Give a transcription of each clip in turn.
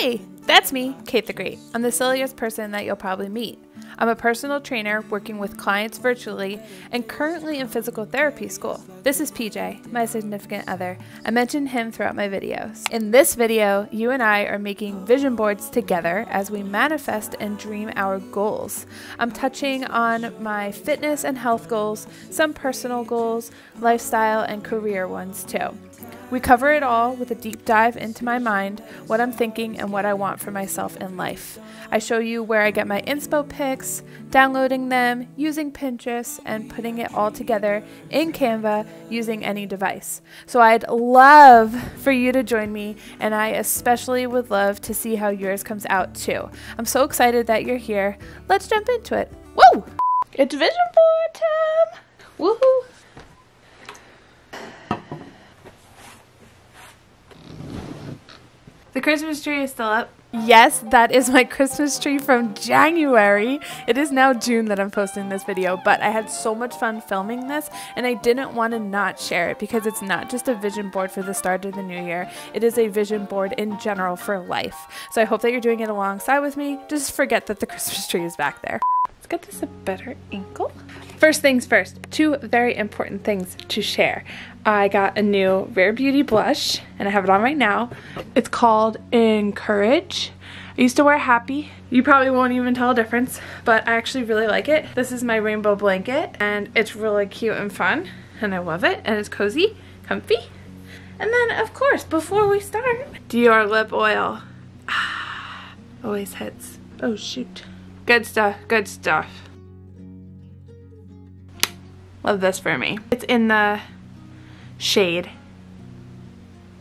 Hey, that's me, Kate the Great. I'm the silliest person that you'll probably meet. I'm a personal trainer working with clients virtually and currently in physical therapy school. This is PJ, my significant other. I mention him throughout my videos. In this video, you and I are making vision boards together as we manifest and dream our goals. I'm touching on my fitness and health goals, some personal goals, lifestyle, and career ones too. We cover it all with a deep dive into my mind, what I'm thinking, and what I want for myself in life. I show you where I get my inspo pics, downloading them, using Pinterest, and putting it all together in Canva using any device. So I'd love for you to join me, and I especially would love to see how yours comes out too. I'm so excited that you're here. Let's jump into it. Woo! It's vision board time! Woohoo! The Christmas tree is still up. Yes, that is my Christmas tree from January. It is now June that I'm posting this video, but I had so much fun filming this and I didn't want to not share it because it's not just a vision board for the start of the new year. It is a vision board in general for life. So I hope that you're doing it alongside with me. Just forget that the Christmas tree is back there. Let's get this a better angle. First things first, two very important things to share. I got a new Rare Beauty blush and I have it on right now. It's called Encourage. I used to wear Happy. You probably won't even tell a difference, but I actually really like it. This is my rainbow blanket and it's really cute and fun and I love it and it's cozy, comfy. And then of course, before we start, Dior lip oil. Always hits. Oh shoot. Good stuff, good stuff. Love this for me. It's in the shade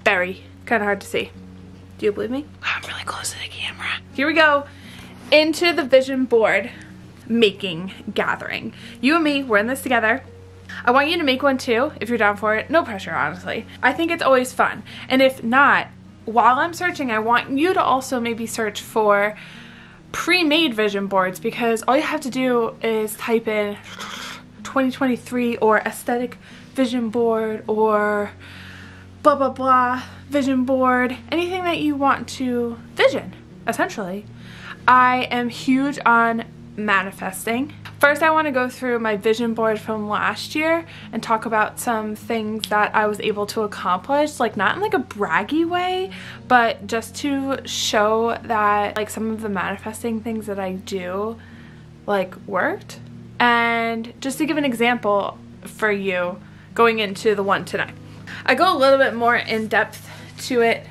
Berry. Kind of hard to see. Do you believe me? I'm really close to the camera. Here we go. Into the vision board making gathering. You and me, we're in this together. I want you to make one too, if you're down for it. No pressure, honestly. I think it's always fun. And if not, while I'm searching, I want you to also maybe search for pre-made vision boards because all you have to do is type in 2023 or aesthetic vision board or blah blah blah vision board, anything that you want to vision, essentially. I am huge on manifesting. First, I want to go through my vision board from last year and talk about some things that I was able to accomplish, like not in like a braggy way, but just to show that like some of the manifesting things that I do like worked. And just to give an example for you going into the one tonight. I go a little bit more in depth to it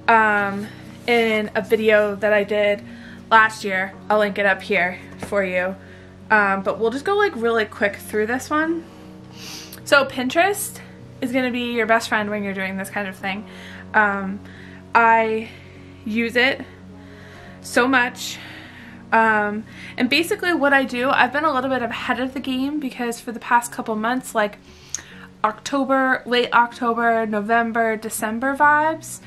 in a video that I did last year. I'll link it up here for you. But we'll just go like really quick through this one. So Pinterest is going to be your best friend when you're doing this kind of thing. I use it so much. And basically what I do, I've been a little bit ahead of the game because for the past couple months, like October, late October, November, December vibes,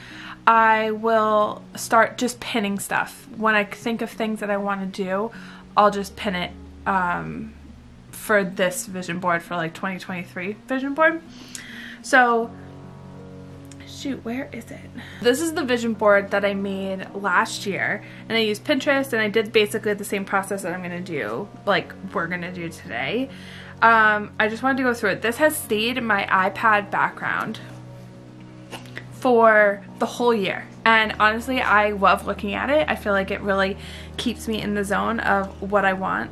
I will start just pinning stuff. When I think of things that I want to do, I'll just pin it for this vision board, for like 2023 vision board. So shoot, where is it? This is the vision board that I made last year and I used Pinterest and I did basically the same process that I'm gonna do, like we're gonna do today. I just wanted to go through it. This has stayed in my iPad background for the whole year and honestly I love looking at it. I feel like it really keeps me in the zone of what I want.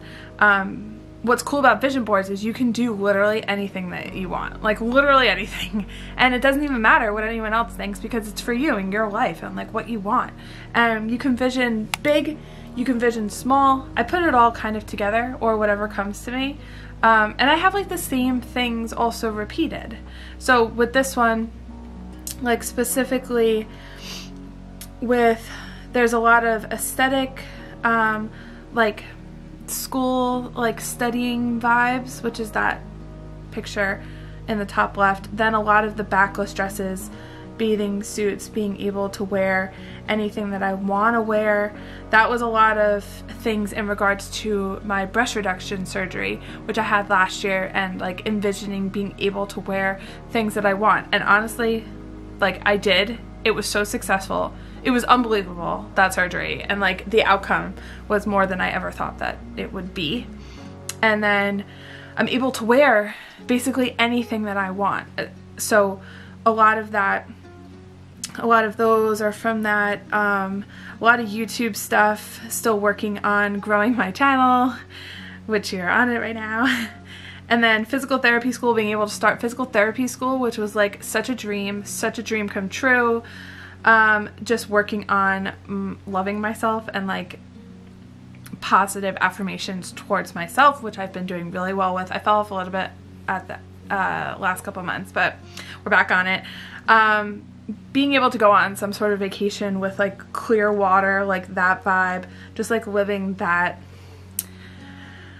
What's cool about vision boards is you can do literally anything that you want, like literally anything, and it doesn't even matter what anyone else thinks because it's for you and your life and like what you want. And you can vision big, you can vision small. I put it all kind of together or whatever comes to me, and I have like the same things also repeated. So with this one, like specifically with, there's a lot of aesthetic, like school, like studying vibes, which is that picture in the top left. Then a lot of the backless dresses, bathing suits, being able to wear anything that I want to wear. That was a lot of things in regards to my breast reduction surgery, which I had last year, and like envisioning being able to wear things that I want. And honestly, like I did, it was so successful. it was unbelievable, that surgery, and like the outcome was more than I ever thought that it would be. And then I'm able to wear basically anything that I want. So a lot of those are from that. A lot of YouTube stuff, still working on growing my channel, which you're on it right now. And then physical therapy school, being able to start physical therapy school, which was like such a dream come true. Just working on loving myself and like positive affirmations towards myself, which I've been doing really well with. I fell off a little bit at the last couple months, but we're back on it. Being able to go on some sort of vacation with like clear water, like that vibe, just like living that,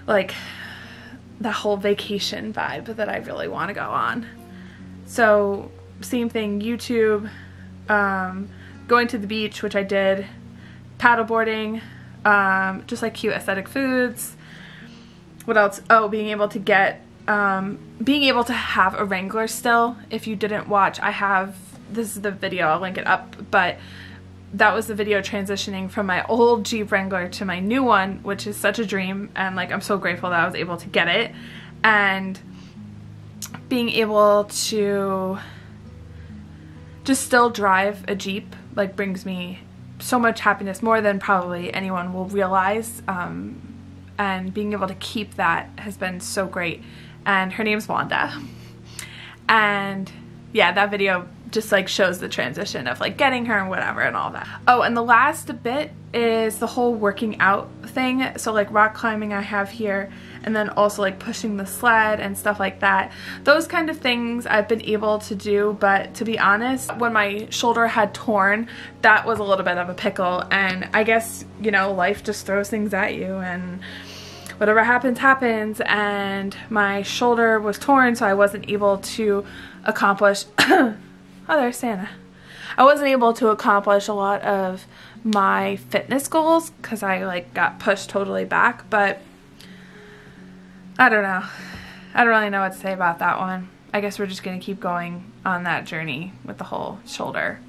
like the whole vacation vibe that I really want to go on. So same thing, YouTube, going to the beach, which I did, paddleboarding, just like cute aesthetic foods. What else? Oh, being able to get, being able to have a Wrangler still. If you didn't watch, this is the video, I'll link it up, but that was the video transitioning from my old Jeep Wrangler to my new one, which is such a dream, and like I'm so grateful that I was able to get it. And being able to just still drive a Jeep like brings me so much happiness, more than probably anyone will realize, and being able to keep that has been so great. And her name's Wanda, and yeah, that video just like shows the transition of like getting her and whatever and all that. Oh, and the last bit is the whole working out thing. So like rock climbing I have here, and then also like pushing the sled and stuff like that. Those kind of things I've been able to do, but to be honest, when my shoulder had torn, that was a little bit of a pickle. And I guess, you know, life just throws things at you, and whatever happens, happens. And my shoulder was torn, so I wasn't able to accomplish oh, there's Santa. I wasn't able to accomplish a lot of my fitness goals because I like got pushed totally back, but I don't know. I don't really know what to say about that one. I guess we're just gonna keep going on that journey with the whole shoulder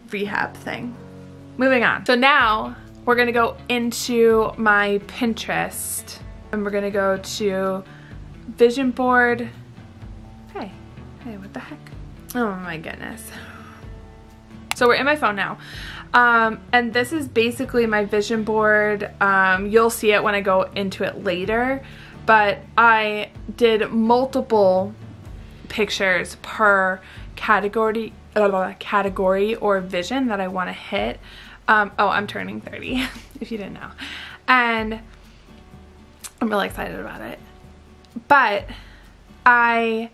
rehab thing. Moving on. So now we're gonna go into my Pinterest, and we're gonna go to vision board. Hey, what the heck? Oh my goodness. So we're in my phone now. And this is basically my vision board. You'll see it when I go into it later, but I did multiple pictures per category or vision that I want to hit. Oh, I'm turning 30, if you didn't know. And I'm really excited about it. But I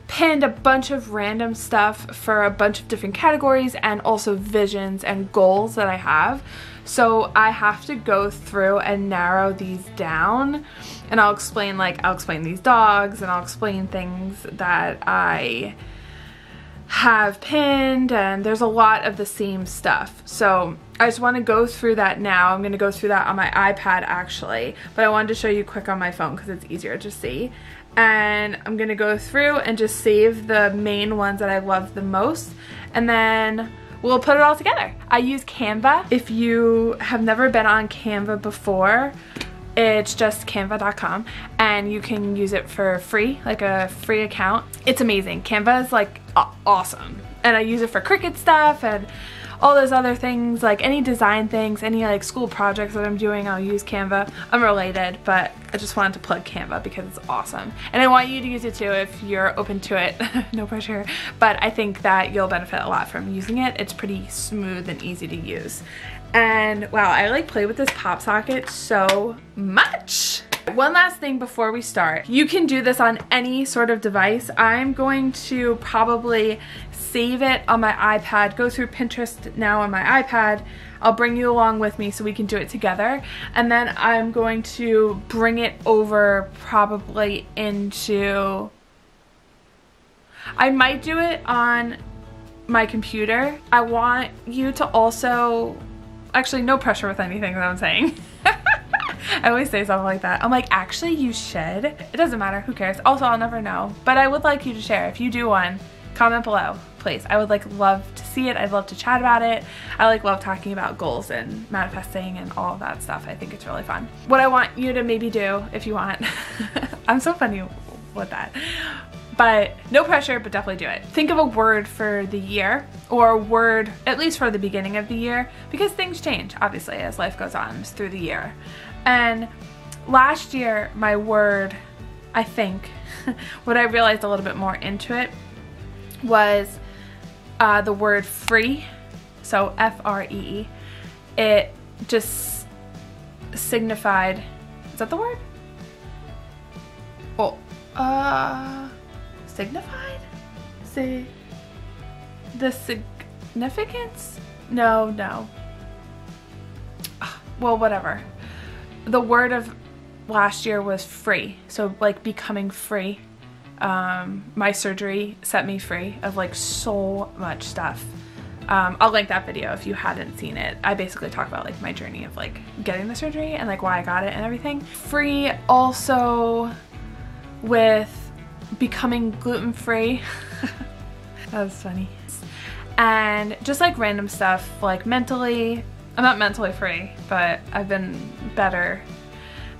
pinned a bunch of random stuff for a bunch of different categories, and also visions and goals that I have. So I have to go through and narrow these down, and I'll explain these dogs, and I'll explain things that I have pinned, and there's a lot of the same stuff. So I just want to go through that now. I'm going to go through that on my iPad actually, but I wanted to show you quick on my phone because it's easier to see. And I'm gonna go through and just save the main ones that I love the most, and then we'll put it all together. I use Canva. If you have never been on Canva before, it's just canva.com, and you can use it for free, like a free account. It's amazing. Canva is like awesome, and I use it for Cricut stuff and all those other things, like any design things, any like school projects that I'm doing, I'll use Canva. Unrelated, but I just wanted to plug Canva because it's awesome. And I want you to use it too if you're open to it. No pressure. But I think that you'll benefit a lot from using it. It's pretty smooth and easy to use. And wow, I like play with this pop socket so much. One last thing before we start. You can do this on any sort of device. I'm going to probably save it on my iPad, go through Pinterest now on my iPad. I'll bring you along with me so we can do it together. And then I'm going to bring it over probably into, I might do it on my computer. I want you to also, actually no pressure with anything that I'm saying. I always say something like that. I'm like, actually you should. It doesn't matter, who cares? Also, I'll never know. But I would like you to share. If you do one, comment below. place. I would like love to see it. I'd love to chat about it. I like love talking about goals and manifesting and all of that stuff. I think it's really fun. What I want you to maybe do if you want, I'm so funny with that, but no pressure, but definitely do it. Think of a word for the year, or a word at least for the beginning of the year, because things change obviously as life goes on through the year. And last year my word, I think, what I realized a little bit more into it was the word free. So F-R-E-E. It just signified, is that the word? Well, signified? Say the significance? No. Well, whatever. The word of last year was free. So like becoming free. My surgery set me free of like so much stuff. I'll link that video if you hadn't seen it. I basically talk about like my journey of like getting the surgery and like why I got it and everything. Free also with becoming gluten-free. That was funny. And just like random stuff, like mentally, I'm not mentally free, but I've been better.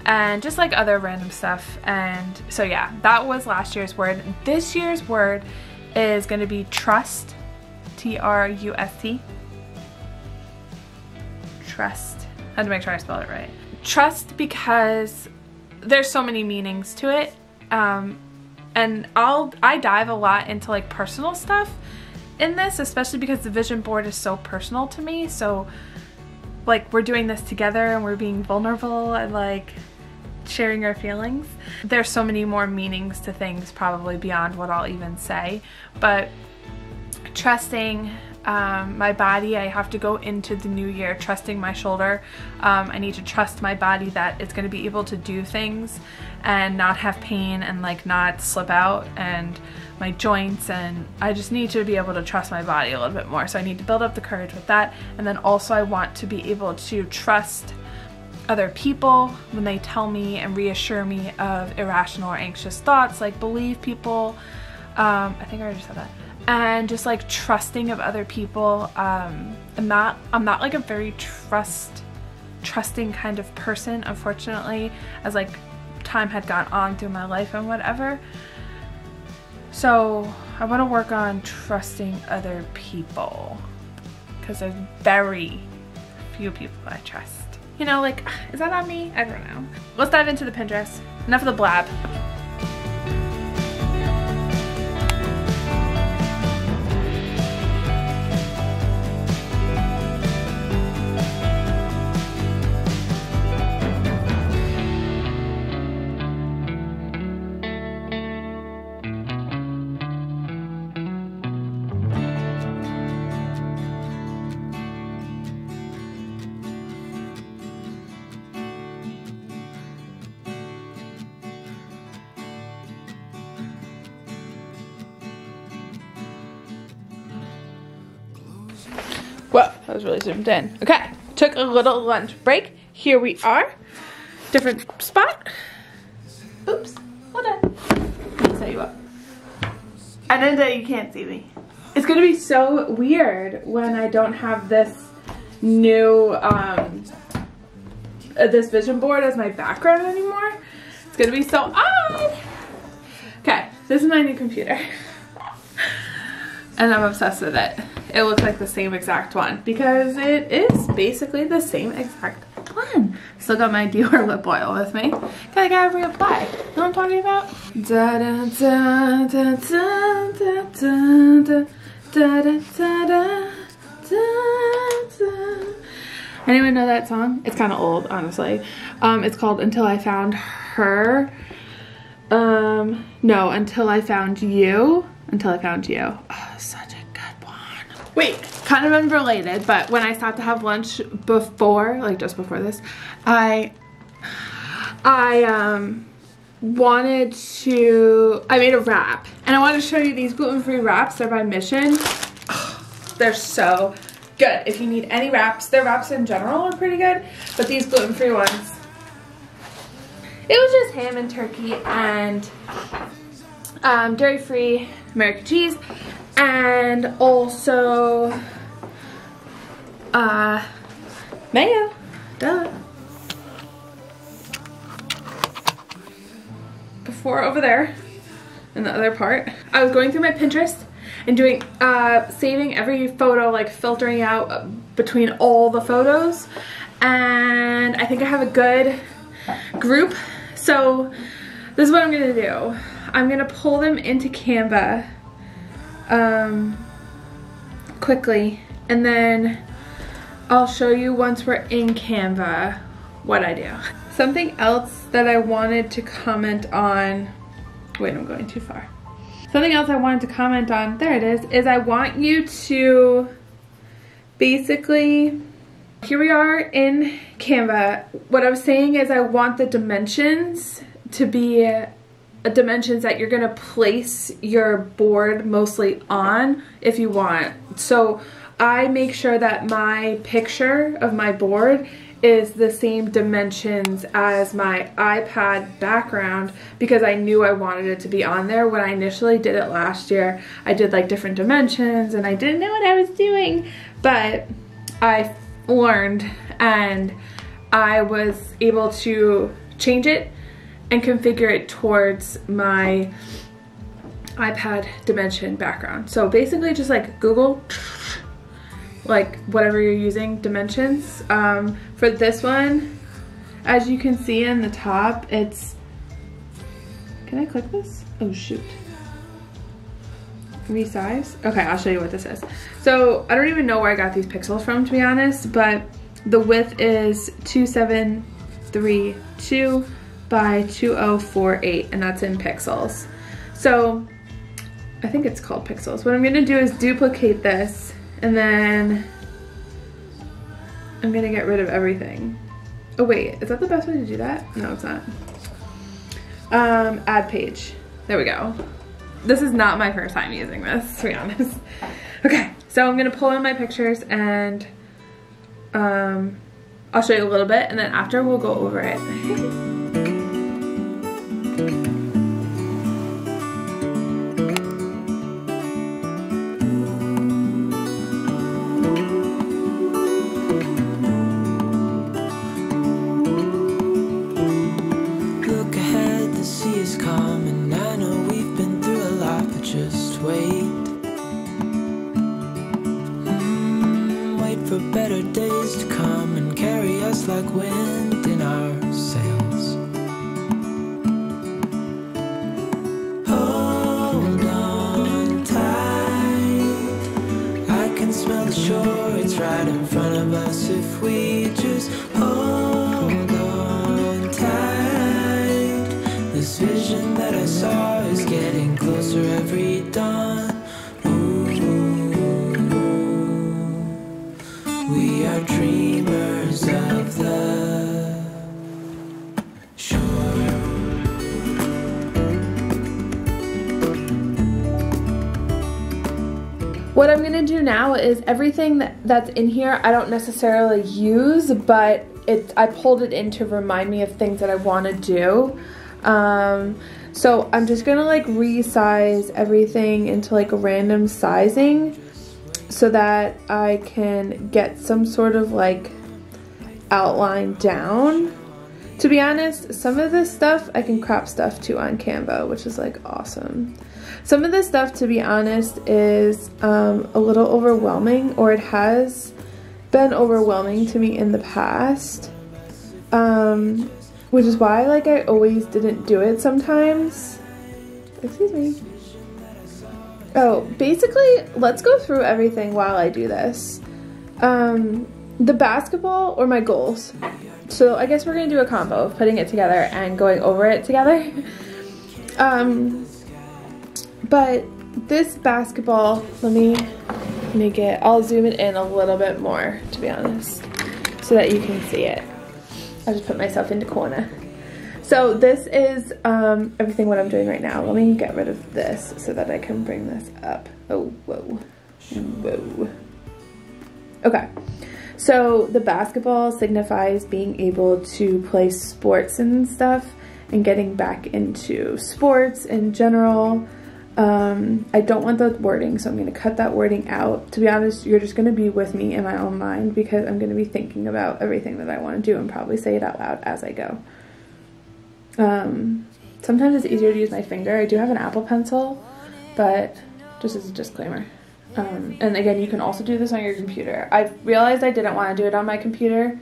And just like other random stuff. And so yeah, that was last year's word. This year's word is going to be trust. T-R-U-S-T. Trust. I had to make sure I spelled it right. Trust, because there's so many meanings to it. And I dive a lot into like personal stuff in this, especially because the vision board is so personal to me. So like we're doing this together and we're being vulnerable and like sharing our feelings. There's so many more meanings to things probably beyond what I'll even say, but trusting my body. I have to go into the new year trusting my shoulder. I need to trust my body that it's going to be able to do things and not have pain and like not slip out, and my joints, and I just need to be able to trust my body a little bit more. So I need to build up the courage with that. And then also I want to be able to trust other people when they tell me and reassure me of irrational or anxious thoughts, like believe people. I think I already said that. And just like trusting of other people. I'm not like a very trusting kind of person, unfortunately, as like time had gone on through my life and whatever. So I want to work on trusting other people, because there's very few people I trust. You know, like, is that on me? I don't know. Let's dive into the Pinterest. Enough of the blab. Whoa, that was really zoomed in. Okay, took a little lunch break. Here we are. Different spot. Oops, hold on. Let me set you up. And then you can't see me. It's gonna be so weird when I don't have this new, this vision board as my background anymore. It's gonna be so odd. Okay, this is my new computer. And I'm obsessed with it. It looks like the same exact one because it is basically the same exact one. Still got my Dior lip oil with me. I gotta reapply. You know what I'm talking about? Da da da da da da da da da da da. Anyone know that song? It's kind of old, honestly. It's called Until I Found Her. No, Until I Found You. Until I Found You. Oh, such a good one. Wait, kind of unrelated, but when I stopped to have lunch before, like just before this, I made a wrap, and I wanted to show you these gluten-free wraps. They're by Mission. Oh, they're so good. If you need any wraps, their wraps in general are pretty good, but these gluten-free ones, it was just ham and turkey and dairy-free American cheese And also mayo, duh. Before over there in the other part, I was going through my Pinterest and doing saving every photo, like filtering out between all the photos, and I think I have a good group. So this is what I'm gonna do. I'm gonna pull them into Canva quickly, and then I'll show you once we're in Canva what I do. Something else that I wanted to comment on, wait, I'm going too far. Something else I wanted to comment on, there it is I want you to basically, here we are in Canva. What I was saying is I want the dimensions to be dimensions that you're gonna place your board mostly on if you want. So I make sure that my picture of my board is the same dimensions as my iPad background because I knew I wanted it to be on there. When I initially did it last year, I did like different dimensions and I didn't know what I was doing, but I learned and I was able to change it and configure it towards my iPad dimension background. So basically just like Google like whatever you're using dimensions. For this one, as you can see in the top, it's, can I click this? Oh shoot. Resize? Okay, I'll show you what this is. So I don't even know where I got these pixels from, to be honest, but the width is 2732 by 2048, and that's in pixels. So I think it's called pixels. What I'm gonna do is duplicate this, and then I'm gonna get rid of everything. Oh wait, is that the best way to do that? No, it's not. Add page. There we go. This is not my first time using this, to be honest. Okay, so I'm gonna pull in my pictures and I'll show you a little bit, and then after we'll go over it. For better days to come and carry us like wind in our sails. Hold on tight, I can smell the shore, it's right in front of us if we just hold on tight. This vision that I saw is getting closer every dawn. We are dreamers of the shore. What I'm gonna do now is everything that's in here I don't necessarily use, but I pulled it in to remind me of things that I want to do. So I'm just gonna like resize everything into like a random sizing, so that I can get some sort of like outline down. To be honest, some of this stuff I can crop stuff to on Canva, which is like awesome. Some of this stuff, to be honest, is a little overwhelming, or it has been overwhelming to me in the past, which is why like I always didn't do it sometimes. Excuse me. Oh, basically, let's go through everything while I do this. The basketball, or my goals. So I guess we're gonna do a combo of putting it together and going over it together. But this basketball, let me make it, I'll zoom it in a little bit more, to be honest, so that you can see it. I just put myself into corner. So this is everything what I'm doing right now. Let me get rid of this so that I can bring this up. Oh, whoa, whoa. Okay, so the basketball signifies being able to play sports and stuff and getting back into sports in general. I don't want the wording, so I'm going to cut that wording out. To be honest, you're just going to be with me in my own mind because I'm going to be thinking about everything that I want to do and probably say it out loud as I go. Sometimes it's easier to use my finger. I do have an Apple Pencil, but just as a disclaimer. And again, you can also do this on your computer. I realized I didn't want to do it on my computer.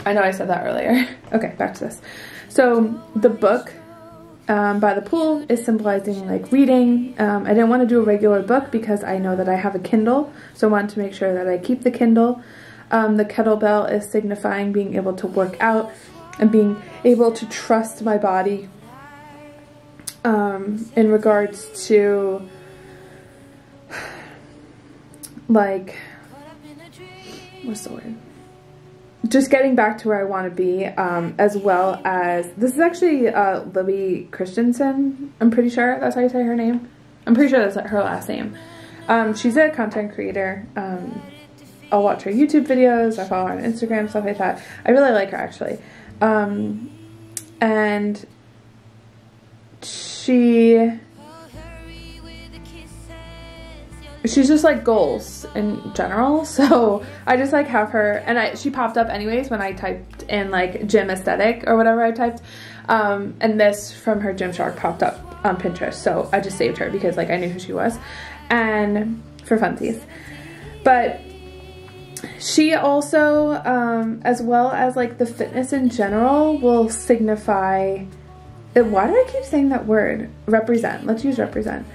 I know I said that earlier. Okay, back to this. So the book by the pool is symbolizing like reading. I didn't want to do a regular book because I know that I have a Kindle, so I wanted to make sure that I keep the Kindle. The kettlebell is signifying being able to work out and being able to trust my body in regards to like, what's the word? Just getting back to where I want to be, as well as, this is actually Libby Christensen, I'm pretty sure that's how you say her name. I'm pretty sure that's her last name. She's a content creator. I'll watch her YouTube videos, I follow her on Instagram, stuff like that. I really like her actually. And she's just like goals in general, so I just like have her, and she popped up anyways when I typed in like gym aesthetic or whatever I typed, and this from her Gymshark popped up on Pinterest, so I just saved her because like I knew who she was, and for funsies. But she also, as well as like the fitness in general, will signify, why do I keep saying that word? Represent. Let's use represent.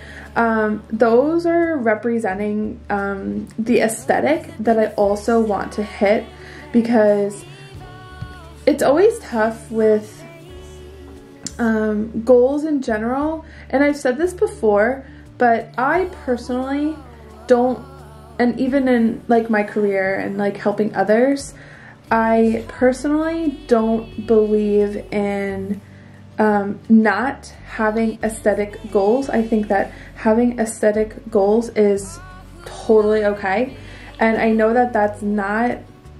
Those are representing the aesthetic that I also want to hit, because it's always tough with goals in general, and I've said this before, but I personally don't, and even in like my career and like helping others, I personally don't believe in not having aesthetic goals. I think that having aesthetic goals is totally okay, and I know that that's not,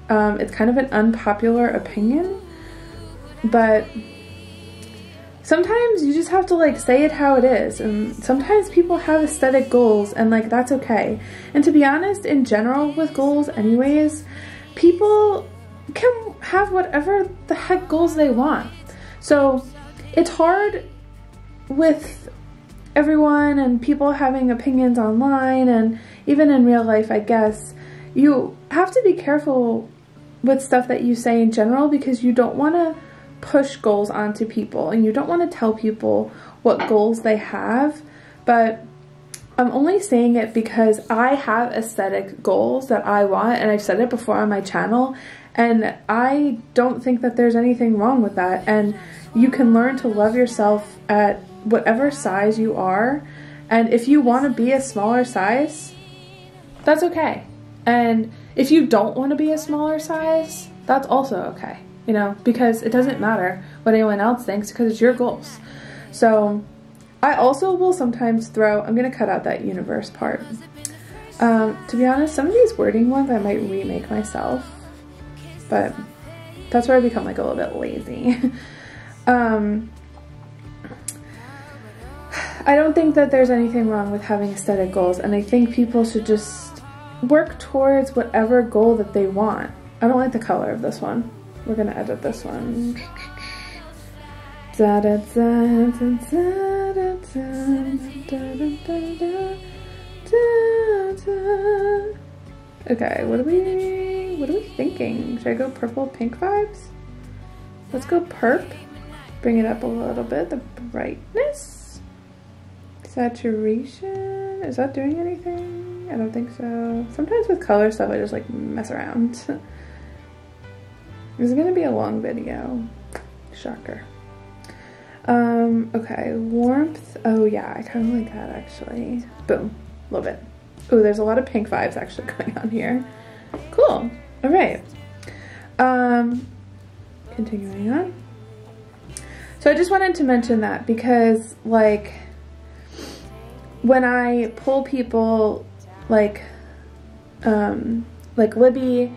it's kind of an unpopular opinion, but sometimes you just have to like say it how it is, and sometimes people have aesthetic goals and like that's okay. And to be honest, in general with goals anyways, people can have whatever the heck goals they want. So it's hard with everyone and people having opinions online and even in real life, I guess. You have to be careful with stuff that you say in general, because you don't want to push goals onto people and you don't want to tell people what goals they have. But I'm only saying it because I have aesthetic goals that I want, and I've said it before on my channel, and I don't think that there's anything wrong with that. And you can learn to love yourself at whatever size you are, and if you want to be a smaller size, that's okay. And if you don't want to be a smaller size, that's also okay, you know, because it doesn't matter what anyone else thinks, because it's your goals. So I also will sometimes throw, I'm going to cut out that universe part. To be honest, some of these wording ones I might remake myself, but that's where I become like a little bit lazy. I don't think that there's anything wrong with having aesthetic goals, and I think people should just work towards whatever goal that they want. I don't like the color of this one. We're gonna edit this one. Okay, what are we thinking? Should I go purple pink vibes? Let's go perp. Bring it up a little bit. The brightness, saturation. Is that doing anything? I don't think so. Sometimes with color stuff I just like mess around. This is gonna be a long video. Shocker. Okay, warmth. Oh yeah, I kind of like that actually. Boom, love it. Oh, there's a lot of pink vibes actually going on here. Cool. All right. Continuing on. So I just wanted to mention that because like when I pull people like Libby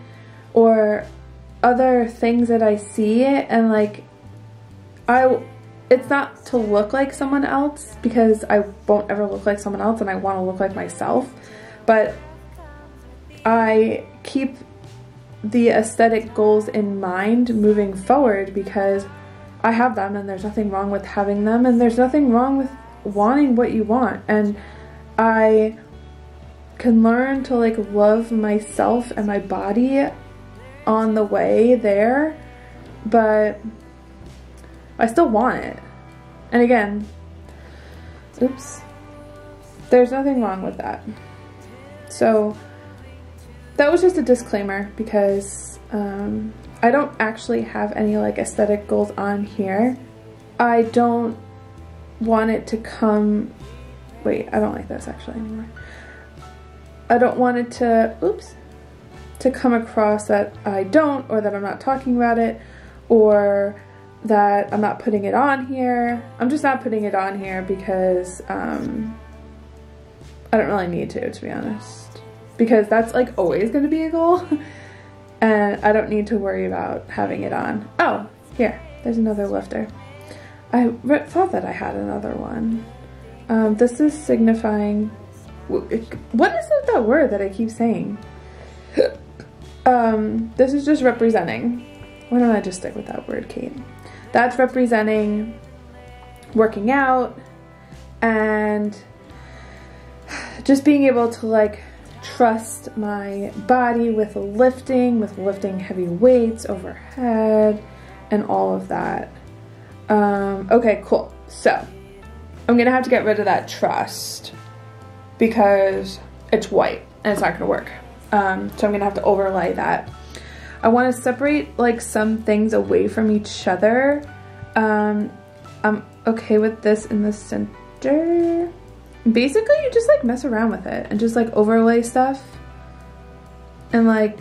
or other things that I see, and like it's not to look like someone else, because I won't ever look like someone else and I want to look like myself, but I keep the aesthetic goals in mind moving forward because I have them and there's nothing wrong with having them and there's nothing wrong with wanting what you want, and I can learn to like love myself and my body on the way there, but I still want it. And again, oops, there's nothing wrong with that. So that was just a disclaimer because I don't actually have any like aesthetic goals on here. I don't want it to come, wait, I don't like this actually anymore. I don't want it to, oops, to come across that I don't, or that I'm not talking about it, or that I'm not putting it on here. I'm just not putting it on here because I don't really need to be honest. Because that's like always going to be a goal. And I don't need to worry about having it on. Oh, here, there's another lifter. I thought that I had another one. This is signifying, what is that word that I keep saying? This is just representing. Why don't I just stick with that word, Kate? That's representing working out and just being able to like trust my body with lifting heavy weights overhead and all of that. Okay, cool. So I'm gonna have to get rid of that trust because it's white and it's not gonna work. So I'm gonna have to overlay that. I want to separate like some things away from each other. I'm okay with this in the center. Basically, you just like mess around with it and just like overlay stuff and like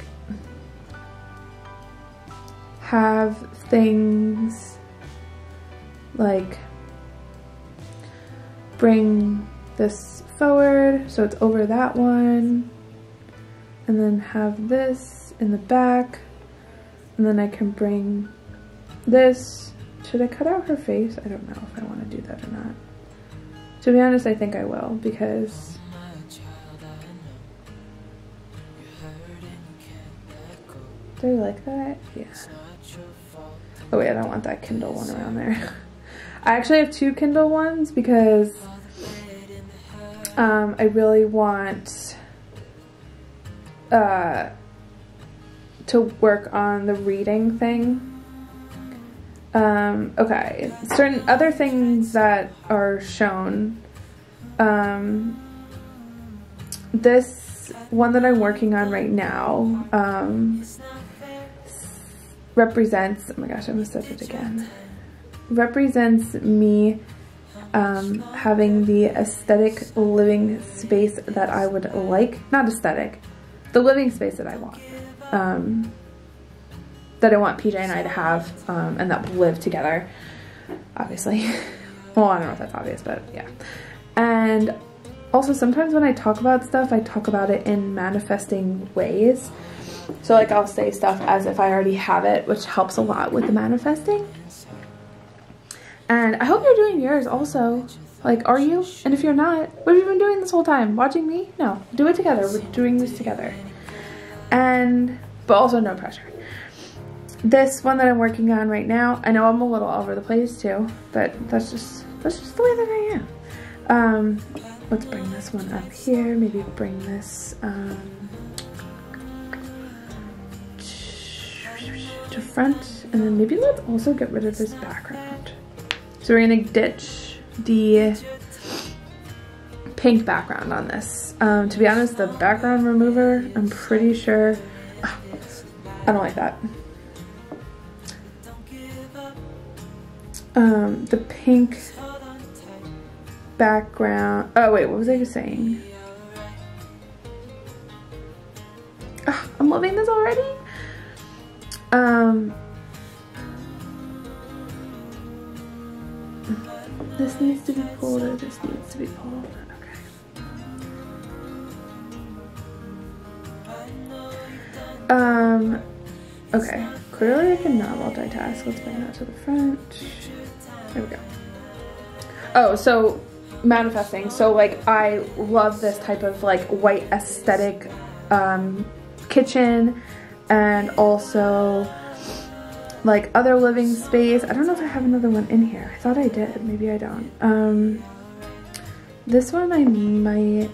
have things like bring this forward so it's over that one, and then have this in the back. And then I can bring this. Should I cut out her face? I don't know if I want to do that or not. To be honest, I think I will because do I like that? Yeah. Oh wait, I don't want that Kindle one around there. I actually have two Kindle ones because I really want to work on the reading thing. Okay, certain other things that are shown. This one that I'm working on right now represents, oh my gosh, I almost said it again. Represents me having the aesthetic living space that I would like. Not aesthetic, the living space that I want. That I want PJ and I to have, and that will live together, obviously. Well, I don't know if that's obvious, but yeah. And also sometimes when I talk about stuff, I talk about it in manifesting ways. So like I'll say stuff as if I already have it, which helps a lot with the manifesting. And I hope you're doing yours also. Like, are you? And if you're not, what have you been doing this whole time? Watching me? No, do it together. We're doing this together. And, but also no pressure. This one that I'm working on right now, I know I'm a little all over the place too, but that's just the way that I am. Let's bring this one up here. Maybe bring this to front, and then maybe let's also get rid of this background. So we're gonna ditch the pink background on this. To be honest, the background remover, I'm pretty sure, I don't like that. The pink background, oh wait, what was I just saying? Oh, I'm loving this already. This needs to be pulled, or this needs to be pulled. Okay. Okay, Clearly I cannot multitask. Let's bring that to the front. There we go. Oh, so manifesting. So like I love this type of like white aesthetic kitchen, and also like other living space. I don't know if I have another one in here. I thought I did. Maybe I don't. This one I might.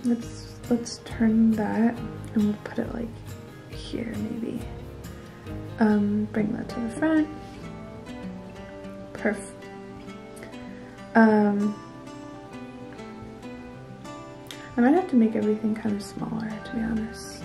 Let's turn that and we'll put it like here maybe. Bring that to the front. Perfect. I might have to make everything kind of smaller, to be honest.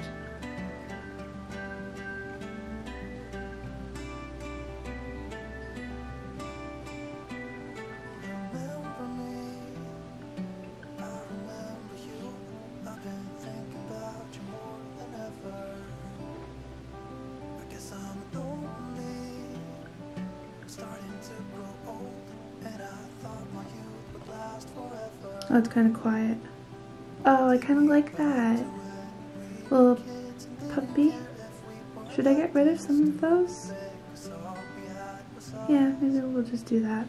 Oh, it's kind of quiet. Oh, I kind of like that. Little puppy. Should I get rid of some of those? Yeah, maybe we'll just do that.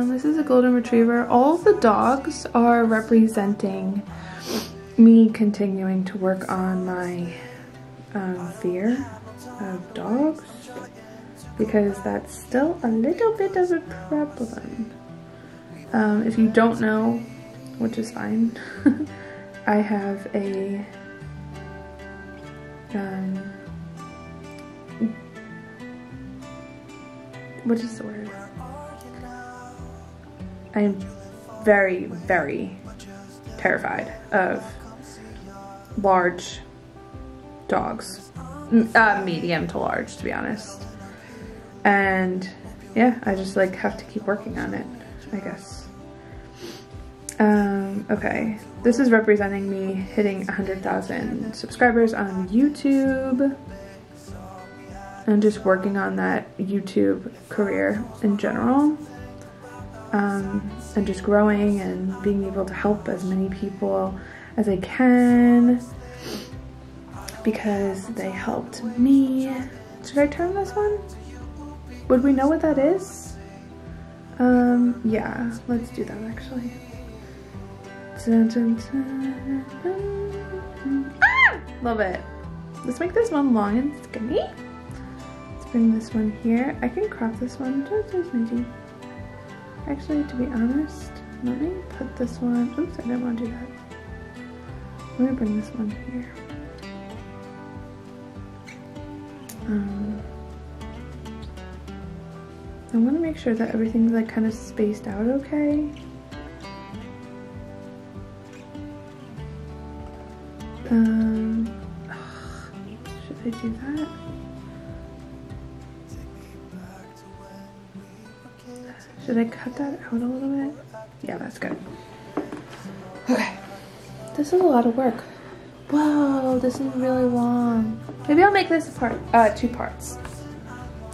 This is a golden retriever. All of the dogs are representing me continuing to work on my fear of dogs, because that's still a little bit of a problem. If you don't know, which is fine, I have a what is the word? I am very, very terrified of large dogs, medium to large, to be honest. And yeah, I just like have to keep working on it, I guess. Okay, this is representing me hitting 100,000 subscribers on YouTube and just working on that YouTube career in general, and just growing and being able to help as many people as I can, because they helped me. Should I turn this one? Would we know what that is? Yeah, let's do that actually. Dun, dun, dun, dun. Ah! Love it. Let's make this one long and skinny. Let's bring this one here. I can crop this one just maybe. Actually, to be honest, let me put this one. Oops, I didn't want to do that. Let me bring this one here. I want to make sure that everything's like kind of spaced out okay. Should I do that? Should I cut that out a little bit? Yeah, that's good. Okay. This is a lot of work. Whoa, this is really long. Maybe I'll make this a part, 2 parts.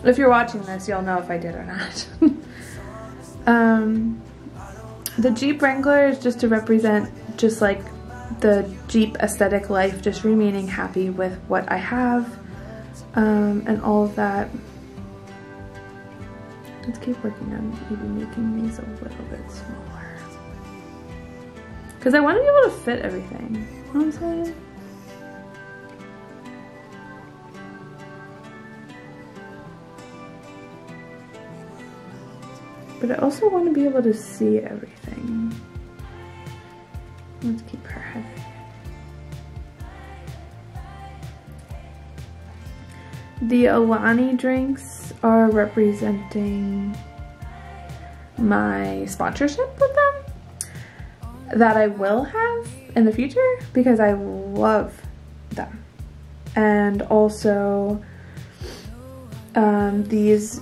If you're watching this, you'll know if I did or not. The Jeep Wrangler is just to represent just like the Jeep aesthetic life, just remaining happy with what I have, and all of that. Let's keep working on maybe making these a little bit smaller, because I want to be able to fit everything. You know what I'm saying? But I also want to be able to see everything. Let's keep her head. The Alani drinks are representing my sponsorship with them that I will have in the future, because I love them. And also these,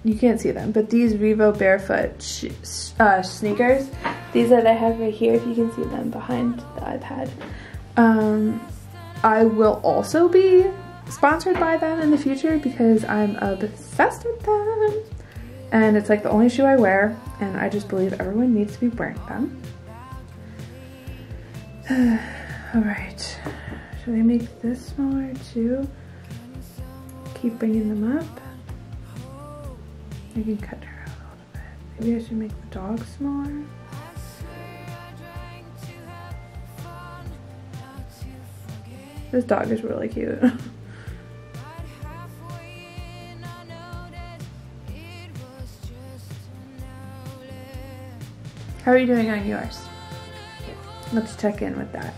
you can't see them, but these Revo Barefoot sneakers, these that I have right here, if you can see them behind the iPad, I will also be sponsored by them in the future, because I'm obsessed with them. And it's like the only shoe I wear, and I just believe everyone needs to be wearing them. Alright, should I make this smaller too? Keep bringing them up. I can cut her out a little bit. Maybe I should make the dog smaller. This dog is really cute. How are you doing on yours? Let's check in with that.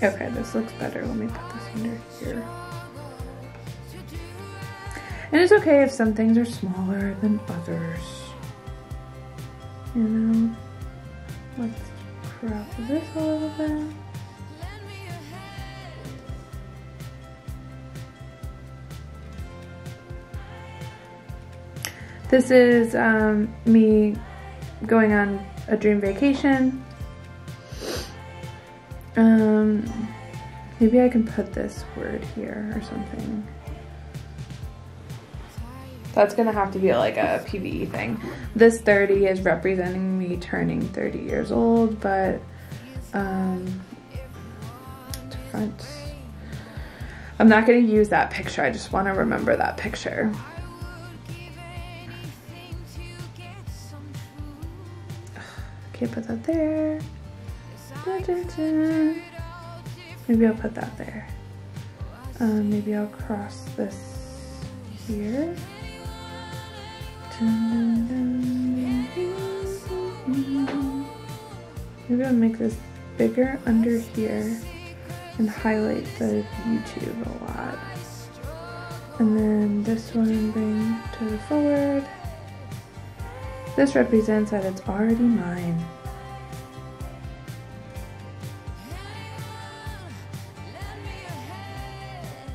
Okay, this looks better. Let me put this under here. And it's okay if some things are smaller than others. You know? Let's crop this a little bit. This is me going on a dream vacation. Maybe I can put this word here or something. That's gonna have to be like a PVE thing. This 30 is representing me turning 30 years old, but different. I'm not gonna use that picture. I just wanna remember that picture. Can't put that there. Dun, dun, dun. Maybe I'll put that there. Maybe I'll cross this here. Dun, dun, dun. Maybe I'll make this bigger under here and highlight the YouTube a lot. And then this one bring to the forward. This represents that it's already mine.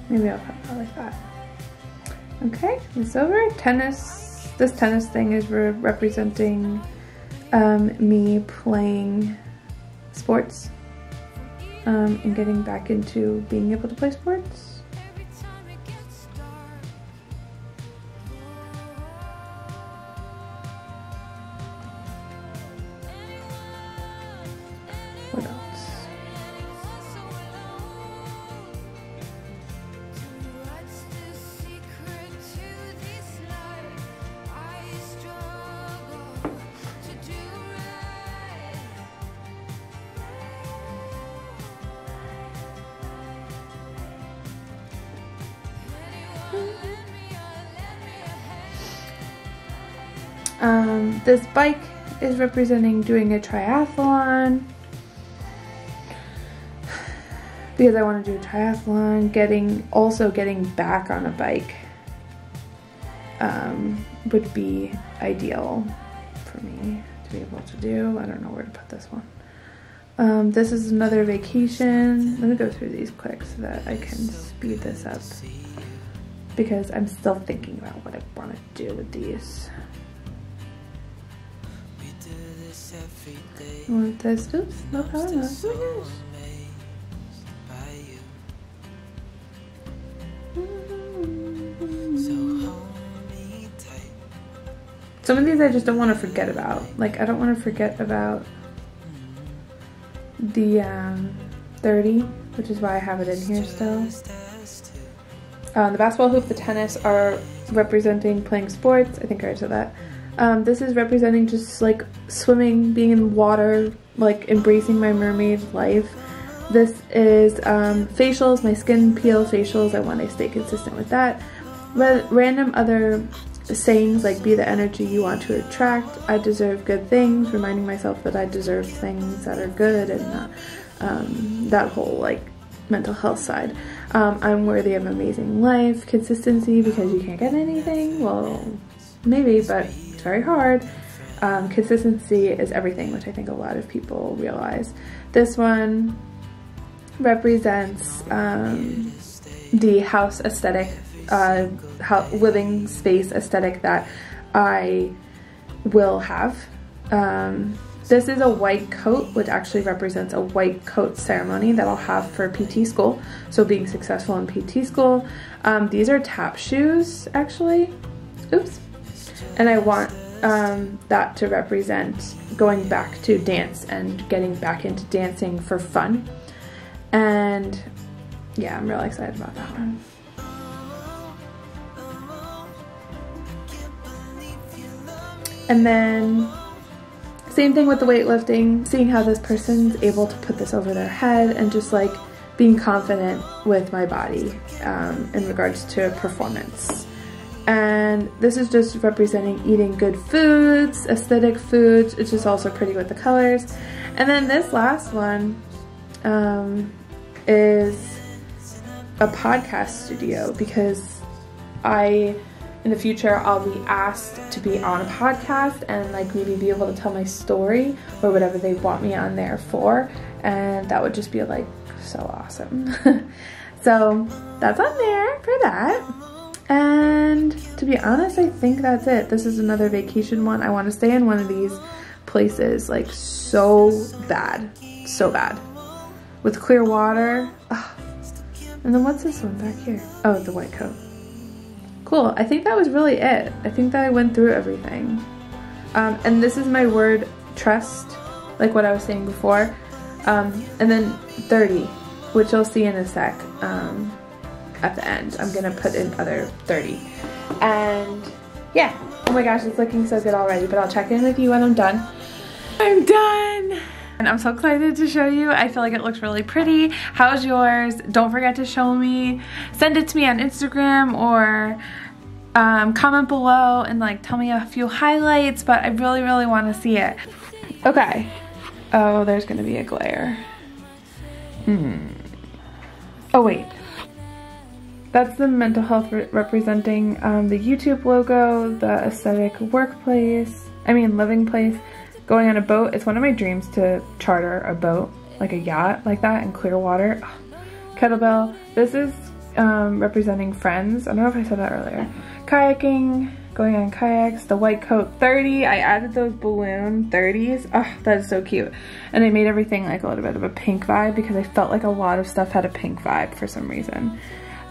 Maybe I'll put that like that. Okay, it's over. Tennis. This tennis thing is representing me playing sports and getting back into being able to play sports. What else? This bike is representing doing a triathlon because I want to do a triathlon. Also getting back on a bike would be ideal for me to be able to do. I don't know where to put this one. This is another vacation. Let me go through these quick so that I can speed this up because I'm still thinking about what I want to do with these. Want this? Oops, no problem. Some of these I just don't want to forget about. Like, I don't want to forget about the 30, which is why I have it in here still. The basketball hoop, the tennis are representing playing sports. I think I already said that. This is representing just like swimming, being in water, like embracing my mermaid life. This is facials, my skin peel facials. I want to stay consistent with that. Random other sayings like be the energy you want to attract, I deserve good things, reminding myself that I deserve things that are good, and that whole like mental health side. I'm worthy of an amazing life, consistency because you can't get anything. Well, maybe, but it's very hard. Consistency is everything, which I think a lot of people realize. This one represents the house aesthetic, living space aesthetic that I will have. This is a white coat, which actually represents a white coat ceremony that I'll have for PT school. So being successful in PT school. These are tap shoes, actually. Oops. And I want that to represent going back to dance and getting back into dancing for fun. And yeah, I'm really excited about that one. And then same thing with the weightlifting, seeing how this person's able to put this over their head and just like being confident with my body in regards to performance. And this is just representing eating good foods, aesthetic foods. It's just also pretty with the colors. And then this last one is a podcast studio, because in the future I'll be asked to be on a podcast and like maybe be able to tell my story or whatever they want me on there for, and that would just be like so awesome. So that's on there for that. And to be honest, I think that's it. This is another vacation one. I want to stay in one of these places like so bad, with clear water. Oh. And then what's this one back here? Oh, the white coat. Cool. I think that was really it. I think that I went through everything. And this is my word trust, like what I was saying before. And then 30, which you'll see in a sec. At the end, I'm gonna put in other 30. And yeah, oh my gosh, it's looking so good already, but I'll check in with you when I'm done. I'm done! And I'm so excited to show you. I feel like it looks really pretty. How's yours? Don't forget to show me. Send it to me on Instagram or comment below and like tell me a few highlights, but I really, really want to see it. Okay. Oh, there's gonna be a glare. Oh wait. That's the mental health representing the YouTube logo, the aesthetic workplace, living place, going on a boat. It's one of my dreams to charter a boat, like a yacht like that in clear water. Oh, kettlebell. This is representing friends. I don't know if I said that earlier. Kayaking, going on kayaks, the white coat 30. I added those balloon 30s. Oh, that is so cute. And I made everything like a little bit of a pink vibe because I felt like a lot of stuff had a pink vibe for some reason.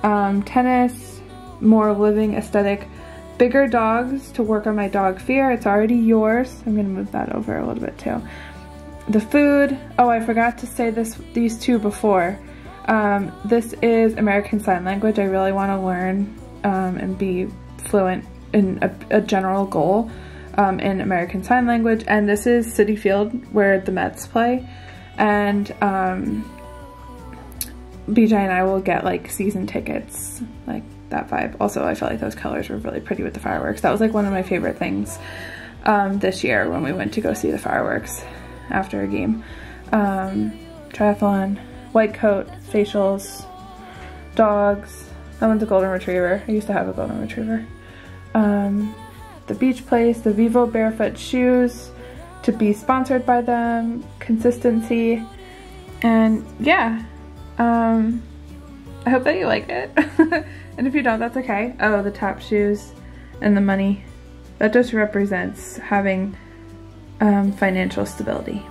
Tennis, more living aesthetic, bigger dogs to work on my dog fear. It's already yours. I'm gonna move that over a little bit too. The food. Oh, I forgot to say these two before. This is American Sign Language. I really want to learn and be fluent in a general goal in American Sign Language. And this is Citi Field where the Mets play. And BJ and I will get like season tickets, like that vibe. Also, I felt like those colors were really pretty with the fireworks. That was like one of my favorite things this year when we went to go see the fireworks after a game. Triathlon, white coat, facials, dogs. That one's a golden retriever. I used to have a golden retriever. The beach place, the Vivo barefoot shoes, to be sponsored by them, consistency, and yeah. I hope that you like it. And if you don't, that's okay. Oh, the top shoes and the money. That just represents having financial stability.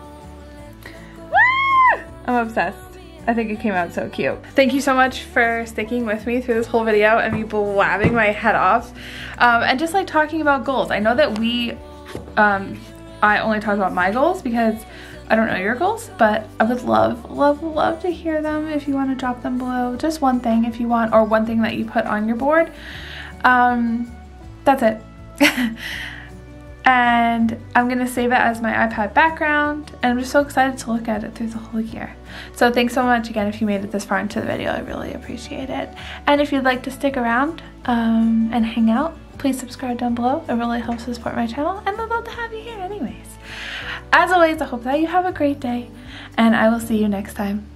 Woo! I'm obsessed. I think it came out so cute. Thank you so much for sticking with me through this whole video and me blabbing my head off. And just like talking about goals. I know that I only talk about my goals because I don't know your goals, but I would love to hear them if you want to drop them below. Just one thing if you want, or one thing that you put on your board. That's it. And I'm gonna save it as my iPad background, and I'm just so excited to look at it through the whole year. So thanks so much again if you made it this far into the video. I really appreciate it. And if you'd like to stick around and hang out, please subscribe down below. It really helps to support my channel, and I'd love to have you here anyways. As always, I hope that you have a great day, and I will see you next time.